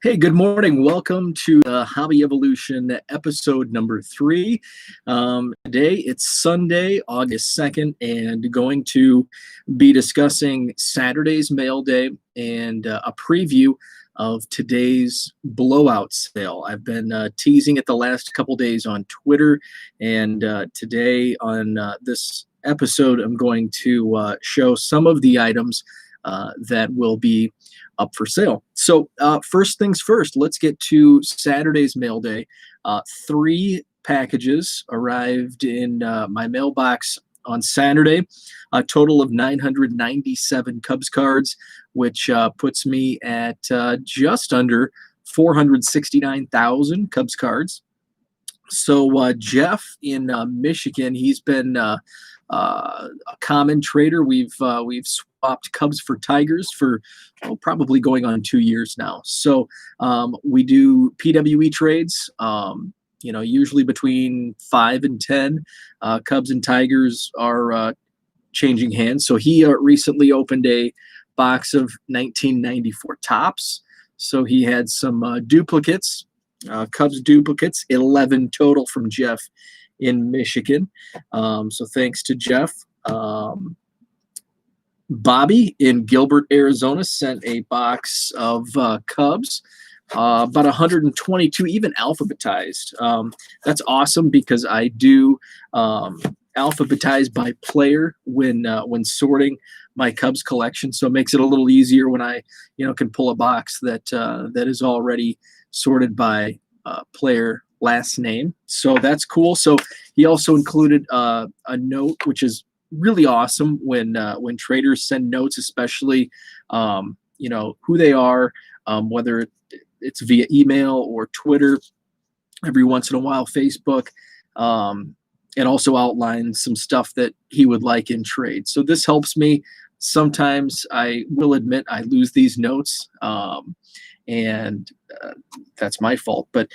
Hey, good morning. Welcome to Hobby Evolution episode number 3. Today it's Sunday, August 2nd, and going to be discussing Saturday's mail day and a preview of today's blowout sale. I've been teasing it the last couple days on Twitter, and today on this episode, I'm going to show some of the items that will be up for sale. So first things first, let's get to Saturday's mail day. 3 packages arrived in my mailbox on Saturday, a total of 997 Cubs cards, which puts me at just under 469,000 Cubs cards. So Jeff in Michigan, he's been a common trader. We've swapped Cubs for Tigers for probably going on 2 years now. So we do PWE trades. Usually between 5 and 10. Cubs and Tigers are changing hands. So he recently opened a box of 1994 Topps. So he had some duplicates. Cubs duplicates, 11 total from Jeff in Michigan. So thanks to Jeff. Bobby in Gilbert, Arizona sent a box of Cubs, about 122, even alphabetized. That's awesome because I do alphabetize by player when sorting my Cubs collection. So it makes it a little easier when I can pull a box that is already sorted by player last name. So that's cool. So he also included a note, which is really awesome when traders send notes, especially who they are, whether it's via email or Twitter, every once in a while Facebook. It also outlines some stuff that he would like in trade. So this helps me. Sometimes I will admit I lose these notes, and that's my fault. But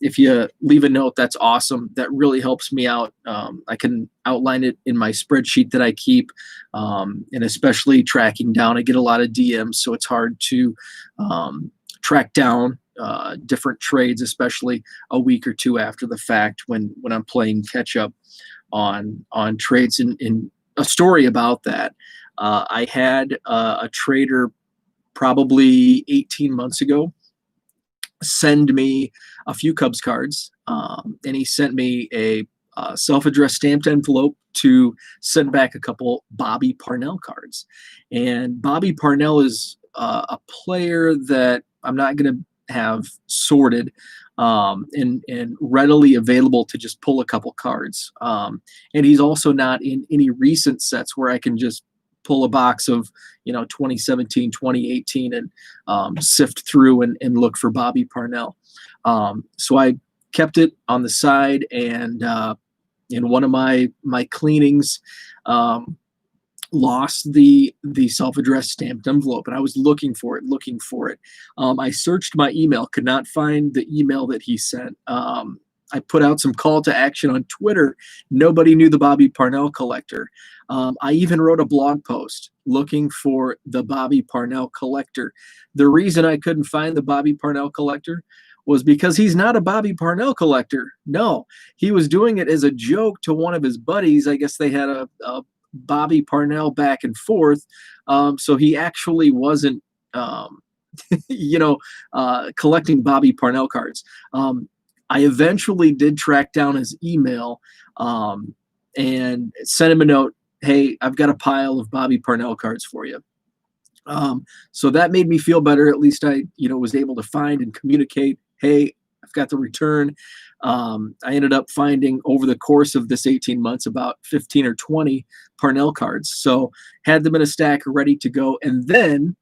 if you leave a note, that's awesome. That really helps me out. I can outline it in my spreadsheet that I keep, and especially tracking down. I get a lot of DMs, so it's hard to track down different trades, especially a week or two after the fact when I'm playing catch up on trades. In a story about that, I had a trader probably 18 months ago send me a few Cubs cards, and he sent me a self-addressed stamped envelope to send back a couple Bobby Parnell cards. And Bobby Parnell is a player that I'm not going to have sorted and readily available to just pull a couple cards. And he's also not in any recent sets where I can just pull a box of 2017, 2018 and sift through and look for Bobby Parnell. So I kept it on the side, and in one of my cleanings, lost the self-addressed stamped envelope, and I was looking for it. I searched my email, could not find the email that he sent. I put out some call to action on Twitter. Nobody knew the Bobby Parnell collector. I even wrote a blog post looking for the Bobby Parnell collector. The reason I couldn't find the Bobby Parnell collector was because he's not a Bobby Parnell collector. No, he was doing it as a joke to one of his buddies. I guess they had a Bobby Parnell back and forth. So he actually wasn't, collecting Bobby Parnell cards. I eventually did track down his email and sent him a note. Hey, I've got a pile of Bobby Parnell cards for you. So that made me feel better. At least I, was able to find and communicate, hey, I've got the return. I ended up finding over the course of this 18 months about 15 or 20 Parnell cards. So had them in a stack ready to go. And then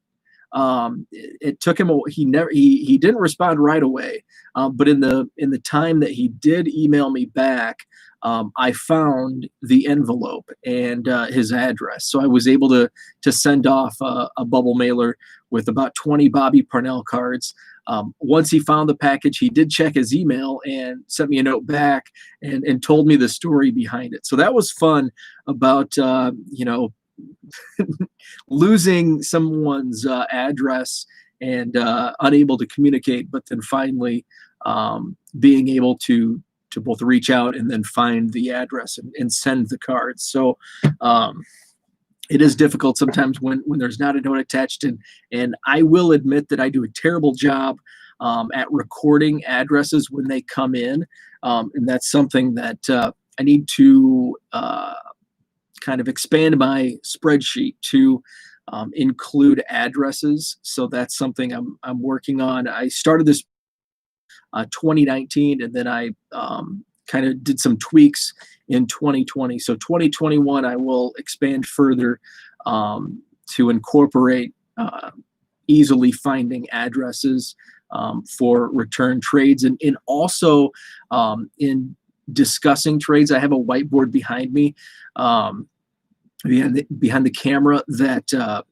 it took him, he didn't respond right away. But in the time that he did email me back, I found the envelope and his address. So I was able to send off a bubble mailer with about 20 Bobby Parnell cards. Once he found the package, he did check his email and sent me a note back and told me the story behind it. So that was fun about, losing someone's address and unable to communicate, but then finally being able to both reach out and then find the address and send the cards. So it is difficult sometimes when there's not a note attached, and I will admit that I do a terrible job at recording addresses when they come in, and that's something that I need to kind of expand my spreadsheet to include addresses. So that's something I'm working on. I started this 2019, and then I kind of did some tweaks in 2020. So 2021, I will expand further to incorporate easily finding addresses for return trades, and also in discussing trades. I have a whiteboard behind me, behind the camera, that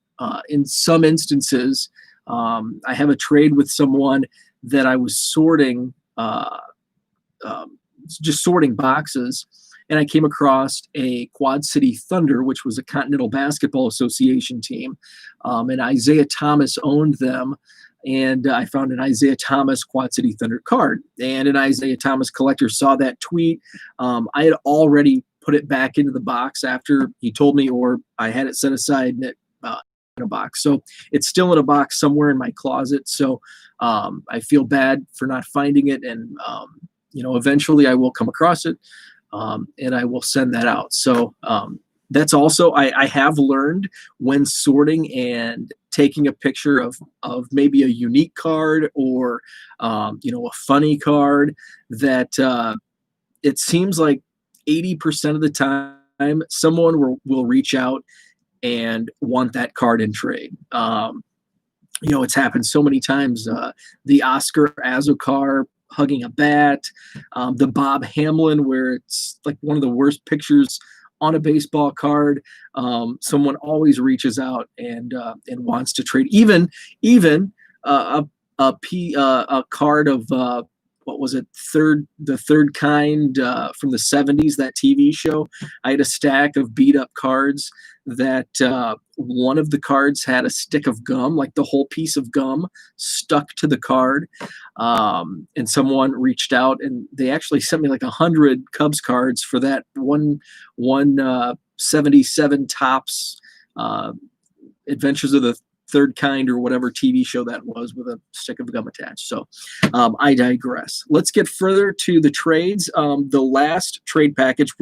in some instances I have a trade with someone that I was sorting, just sorting boxes, and I came across a Quad City Thunder, which was a Continental Basketball Association team, and Isaiah Thomas owned them. And I found an Isaiah Thomas Quad City Thunder card, and an Isaiah Thomas collector saw that tweet. I had already put it back into the box after he told me, or I had it set aside in a box. So it's still in a box somewhere in my closet. So I feel bad for not finding it, and eventually I will come across it, and I will send that out. So that's also, I have learned when sorting and taking a picture of maybe a unique card, or a funny card, that it seems like 80% of the time someone will reach out and want that card in trade. It's happened so many times. The Oscar Azocar hugging a bat, the Bob Hamlin, where it's like one of the worst pictures on a baseball card. Someone always reaches out and wants to trade. Even a card of what was it? The Third Kind from the 70s, that TV show. I had a stack of beat up cards that one of the cards had a stick of gum, like the whole piece of gum stuck to the card. And someone reached out, and they actually sent me like 100 Cubs cards for that one 77 Tops Adventures of the Third Kind, or whatever TV show that was, with a stick of gum attached. So I digress. Let's get further to the trades. The last trade package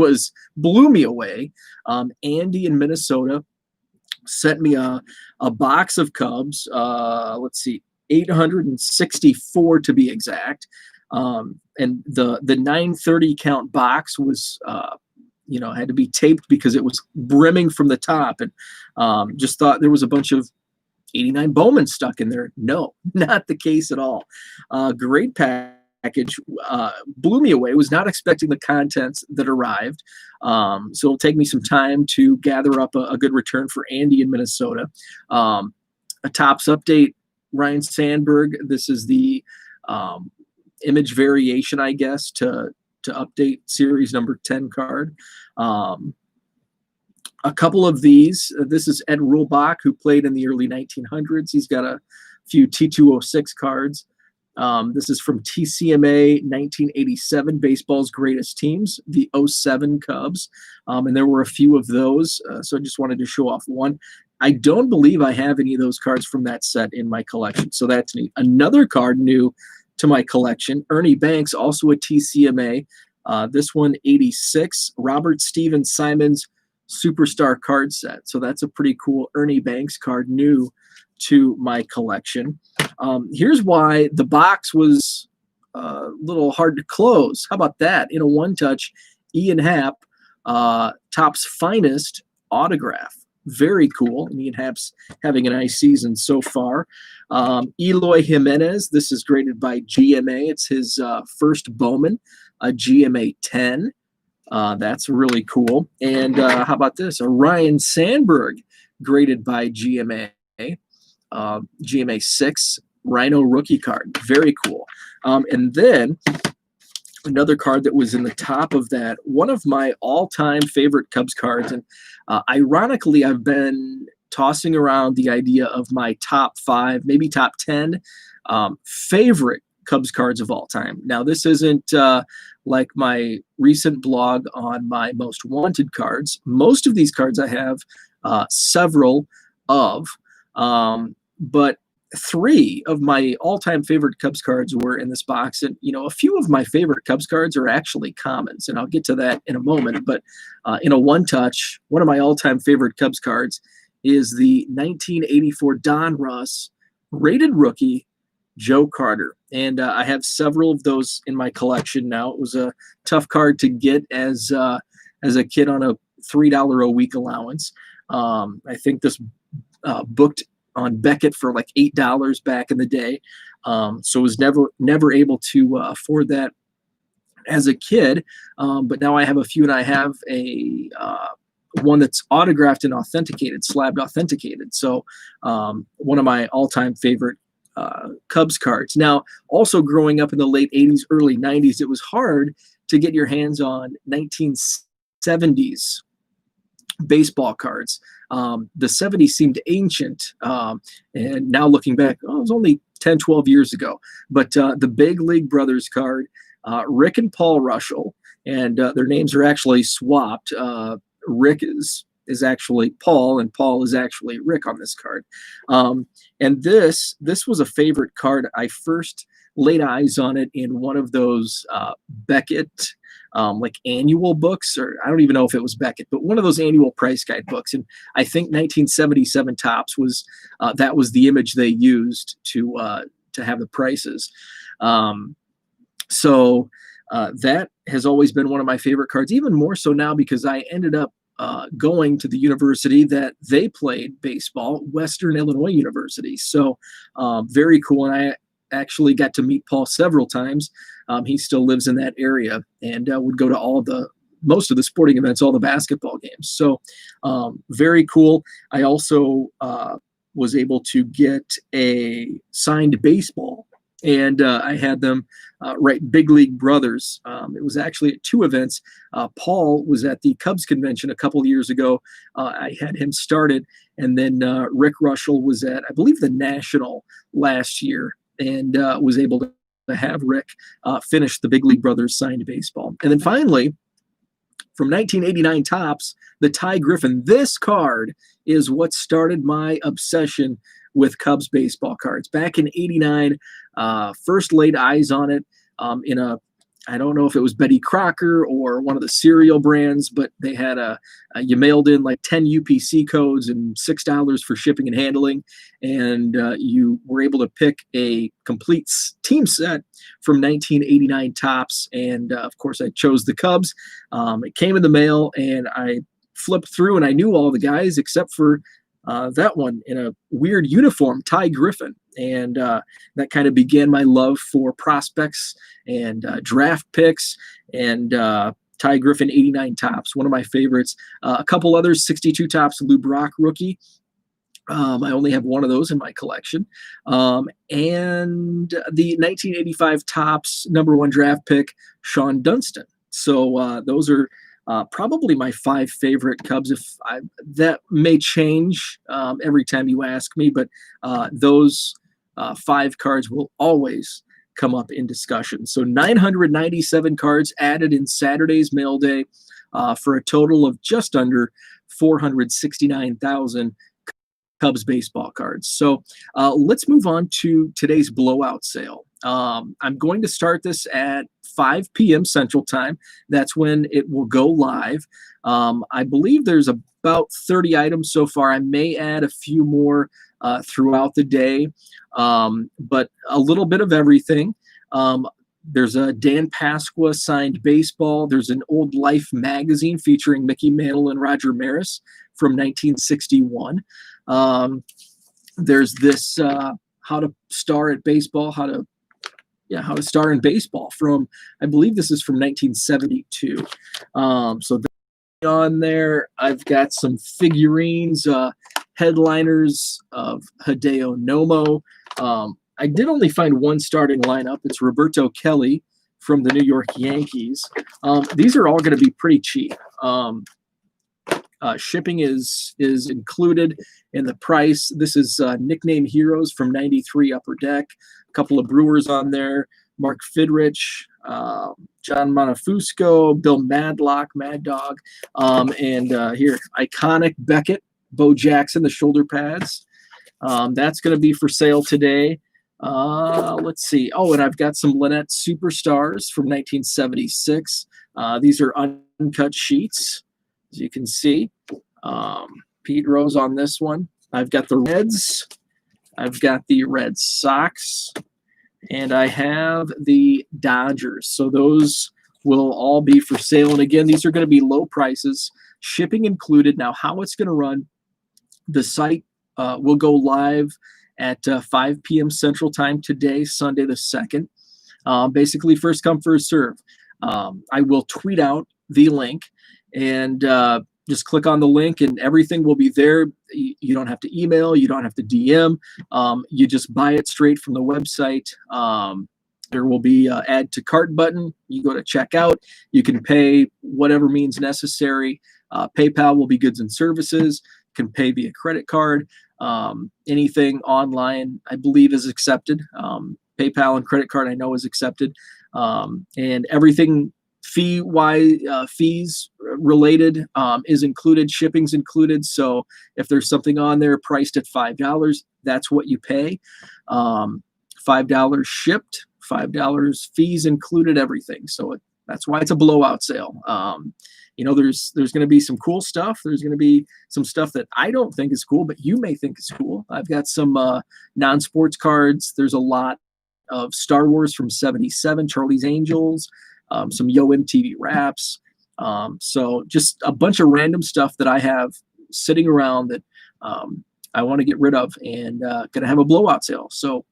blew me away. Andy in Minnesota sent me a box of Cubs. Let's see, 864 to be exact. And the 930 count box was had to be taped because it was brimming from the top, and just thought there was a bunch of 89 Bowman stuck in there. No, not the case at all. Great package. Blew me away. Was not expecting the contents that arrived. So it'll take me some time to gather up a good return for Andy in Minnesota. A Topps update, Ryan Sandberg. This is the image variation, I guess, to update series number 10 card. A couple of these. This is Ed Rulbach, who played in the early 1900s. He's got a few T206 cards. This is from TCMA 1987, Baseball's Greatest Teams, the 07 Cubs. And there were a few of those, so I just wanted to show off one. I don't believe I have any of those cards from that set in my collection, so that's neat. Another card new to my collection, Ernie Banks, also a TCMA. This one, 86, Robert Steven Simons Superstar card set. So that's a pretty cool Ernie Banks card new to my collection. Here's why the box was a little hard to close. How about that? In a one-touch, Ian Happ, Topps Finest autograph. Very cool. And Ian Happ's having a nice season so far. Eloy Jimenez. This is graded by GMA. It's his first Bowman, a GMA 10. That's really cool. And how about this? A Ryan Sandberg graded by GMA, GMA 6 Rhino rookie card. Very cool. And then another card that was in the top of that, one of my all-time favorite Cubs cards. And ironically, I've been tossing around the idea of my top 5, maybe top 10 favorite Cubs cards of all time. Now, this isn't like my recent blog on my most wanted cards. Most of these cards I have several of, but 3 of my all-time favorite Cubs cards were in this box. And, a few of my favorite Cubs cards are actually commons, and I'll get to that in a moment. But in a one-touch, one of my all-time favorite Cubs cards is the 1984 Don Russ rated rookie Joe Carter. And I have several of those in my collection now. It was a tough card to get as a kid on a $3 a week allowance. I think this booked on Beckett for like $8 back in the day. So was never able to afford that as a kid. But now I have a few, and I have a one that's autographed and authenticated, slabbed authenticated. So one of my all-time favorite Cubs cards. Now, also growing up in the late 80s, early 90s, it was hard to get your hands on 1970s baseball cards. The 70s seemed ancient, and now looking back, it was only 10, 12 years ago. But the Big League Brothers card, Rick and Paul Russell, and their names are actually swapped. Rick is actually Paul, and Paul is actually Rick on this card. And this was a favorite card. I first laid eyes on it in one of those Beckett like annual books, or I don't even know if it was Beckett, but one of those annual price guide books. And I think 1977 Topps was that was the image they used to have the prices. So that has always been one of my favorite cards, even more so now because I ended up going to the university that they played baseball, Western Illinois University. So very cool. And I actually got to meet Paul several times. He still lives in that area and would go to most of the sporting events, all the basketball games. So very cool. I also was able to get a signed baseball, and I had them write Big League Brothers. It was actually at 2 events. Paul was at the Cubs convention a couple of years ago. I had him started, and then Rick Russell was at, I believe, the National last year, and was able to have Rick finish the Big League Brothers signed baseball. And then finally, from 1989 Topps, the Ty Griffin. This card is what started my obsession with Cubs baseball cards. Back in '89, first laid eyes on it in I don't know if it was Betty Crocker or one of the cereal brands, but they had you mailed in like 10 UPC codes and $6 for shipping and handling. And you were able to pick a complete team set from 1989 Topps. And of course, I chose the Cubs. It came in the mail, and I flipped through, and I knew all the guys except for that one in a weird uniform, Ty Griffin. And that kind of began my love for prospects and draft picks, and Ty Griffin 89 Topps, one of my favorites. A couple others, 62 Topps Lou Brock rookie. I only have one of those in my collection. And the 1985 Topps #1 draft pick, Sean Dunston. So those are probably my 5 favorite Cubs. That may change every time you ask me, but those 5 cards will always come up in discussion. So 997 cards added in Saturday's Mailday for a total of just under 469,000 Cubs baseball cards. So let's move on to today's blowout sale. I'm going to start this at 5 p.m. Central Time. That's when it will go live. I believe there's about 30 items so far. I may add a few more throughout the day, but a little bit of everything. There's a Dan Pasqua signed baseball. There's an Old Life magazine featuring Mickey Mantle and Roger Maris from 1961. There's this how to star at baseball, how to star in baseball from, I believe this is from 1972. So on there, I've got some figurines, headliners of Hideo Nomo. I did only find one starting lineup. It's Roberto Kelly from the New York Yankees. These are all going to be pretty cheap. Shipping is included in the price. This is Nickname Heroes from '93 Upper Deck. A couple of brewers on there: Mark Fidrich, John Monofusco, Bill Madlock, Mad Dog, and here Iconic Beckett, Bo Jackson, the shoulder pads. That's going to be for sale today. Let's see. Oh, and I've got some Lynette Superstars from 1976. These are uncut sheets, as you can see. Pete Rose on this one. I've got the Reds. I've got the Red Sox. And I have the Dodgers. So those will all be for sale. And again, these are going to be low prices, shipping included. Now, how it's going to run, the site will go live at 5 p.m. Central Time today, Sunday the 2nd. Basically, first come, first serve. I will tweet out the link, and just click on the link and everything will be there. You don't have to email. You don't have to DM. You just buy it straight from the website. There will be an add to cart button. You go to checkout. You can pay whatever means necessary. PayPal will be goods and services. You can pay via credit card. Anything online, I believe, is accepted. PayPal and credit card, I know, is accepted. And everything fees related is included. Shipping's included. So if there's something on there priced at $5, that's what you pay. $5 shipped, $5 fees included, everything. So that's why it's a blowout sale. There's going to be some cool stuff. There's going to be some stuff that I don't think is cool, but you may think is cool. I've got some non-sports cards. There's a lot of Star Wars from '77, Charlie's Angels, some Yo MTV Raps. So just a bunch of random stuff that I have sitting around that I want to get rid of, and going to have a blowout sale. So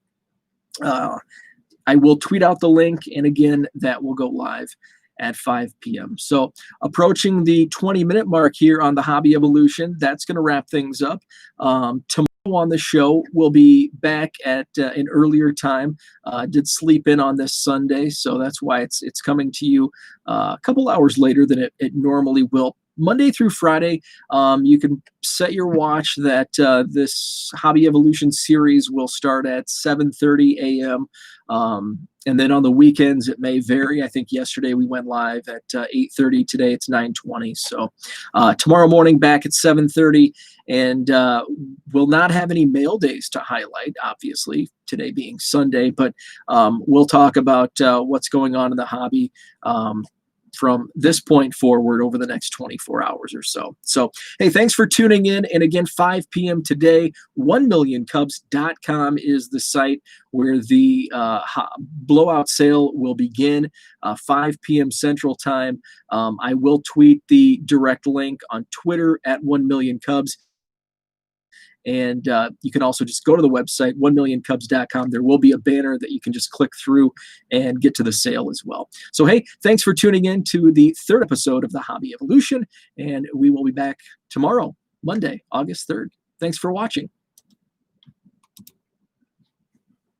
I will tweet out the link, and again, that will go live at 5 p.m. So approaching the 20-minute mark here on the Hobby Evolution. That's going to wrap things up. Tomorrow on the show, we'll be back at an earlier time. Did sleep in on this Sunday, so that's why it's coming to you a couple hours later than it normally will. Monday through Friday, you can set your watch that this Hobby Evolution series will start at 7:30 a.m. And then on the weekends, it may vary. I think yesterday we went live at 8:30. Today it's 9:20. So tomorrow morning back at 7:30. And we'll not have any mail days to highlight, obviously, today being Sunday. But we'll talk about what's going on in the hobby from this point forward over the next 24 hours or so. So, hey, thanks for tuning in. And again, 5 p.m. today, 1millioncubs.com is the site where the blowout sale will begin, 5 p.m. Central Time. I will tweet the direct link on Twitter at 1millioncubs. And you can also just go to the website, 1millioncubs.com. There will be a banner that you can just click through and get to the sale as well. So, hey, thanks for tuning in to the third episode of the Hobby Evolution. And we will be back tomorrow, Monday, August 3rd. Thanks for watching.